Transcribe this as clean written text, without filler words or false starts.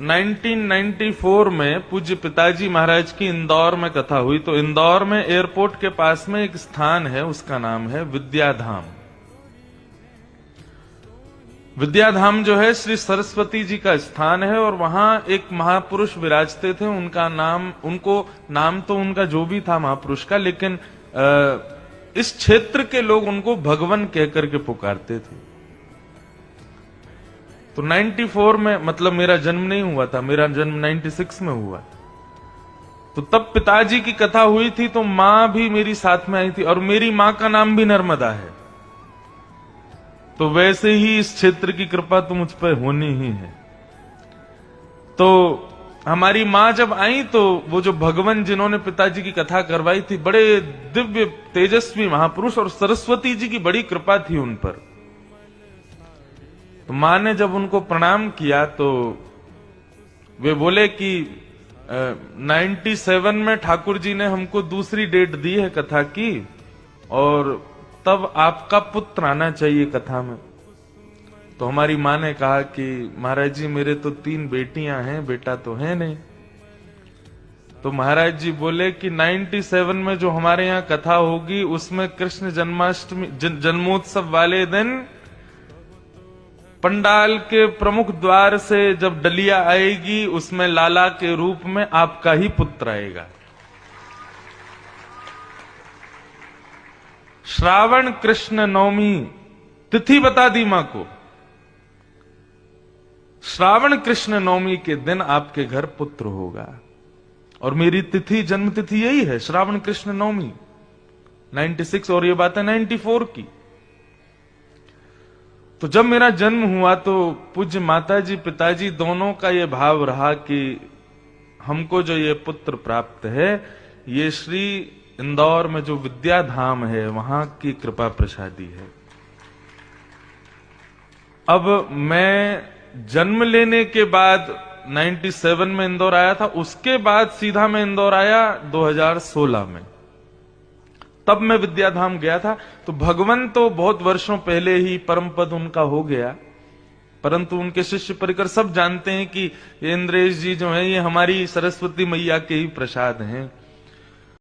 1994 में पूज्य पिताजी महाराज की इंदौर में कथा हुई। तो इंदौर में एयरपोर्ट के पास में एक स्थान है, उसका नाम है विद्याधाम। विद्याधाम जो है श्री सरस्वती जी का स्थान है, और वहां एक महापुरुष विराजते थे। नाम तो उनका जो भी था महापुरुष का, लेकिन इस क्षेत्र के लोग उनको भगवान कहकर के पुकारते थे। तो 94 में, मतलब मेरा जन्म नहीं हुआ था, मेरा जन्म 96 में हुआ। तो तब पिताजी की कथा हुई थी, तो मां भी मेरी साथ में आई थी, और मेरी मां का नाम भी नर्मदा है। तो वैसे ही इस क्षेत्र की कृपा तो मुझ पर होनी ही है। तो हमारी मां जब आई, तो वो जो भगवान जिन्होंने पिताजी की कथा करवाई थी, बड़े दिव्य तेजस्वी महापुरुष, और सरस्वती जी की बड़ी कृपा थी उन पर। तो मां ने जब उनको प्रणाम किया, तो वे बोले कि 97 में ठाकुर जी ने हमको दूसरी डेट दी है कथा की, और तब आपका पुत्र आना चाहिए कथा में। तो हमारी मां ने कहा कि महाराज जी, मेरे तो 3 बेटियां हैं, बेटा तो है नहीं। तो महाराज जी बोले कि 97 में जो हमारे यहाँ कथा होगी, उसमें कृष्ण जन्माष्टमी जन्मोत्सव वाले दिन पंडाल के प्रमुख द्वार से जब डलिया आएगी, उसमें लाला के रूप में आपका ही पुत्र आएगा। श्रावण कृष्ण नवमी तिथि बता दी मां को। श्रावण कृष्ण नवमी के दिन आपके घर पुत्र होगा। और मेरी तिथि, जन्म तिथि यही है, श्रावण कृष्ण नवमी 96, और ये बात है 94 की। तो जब मेरा जन्म हुआ, तो पूज्य माताजी पिताजी दोनों का ये भाव रहा कि हमको जो ये पुत्र प्राप्त है, ये श्री इंदौर में जो विद्याधाम है, वहां की कृपा प्रसादी है। अब मैं जन्म लेने के बाद 97 में इंदौर आया था, उसके बाद सीधा मैं इंदौर आया 2016 में। तब मैं विद्याधाम गया था। तो भगवान तो बहुत वर्षों पहले ही परम पद उनका हो गया, परंतु उनके शिष्य परिकर सब जानते हैं कि इंद्रेश जी जो है, ये हमारी सरस्वती मैया के ही प्रसाद हैं।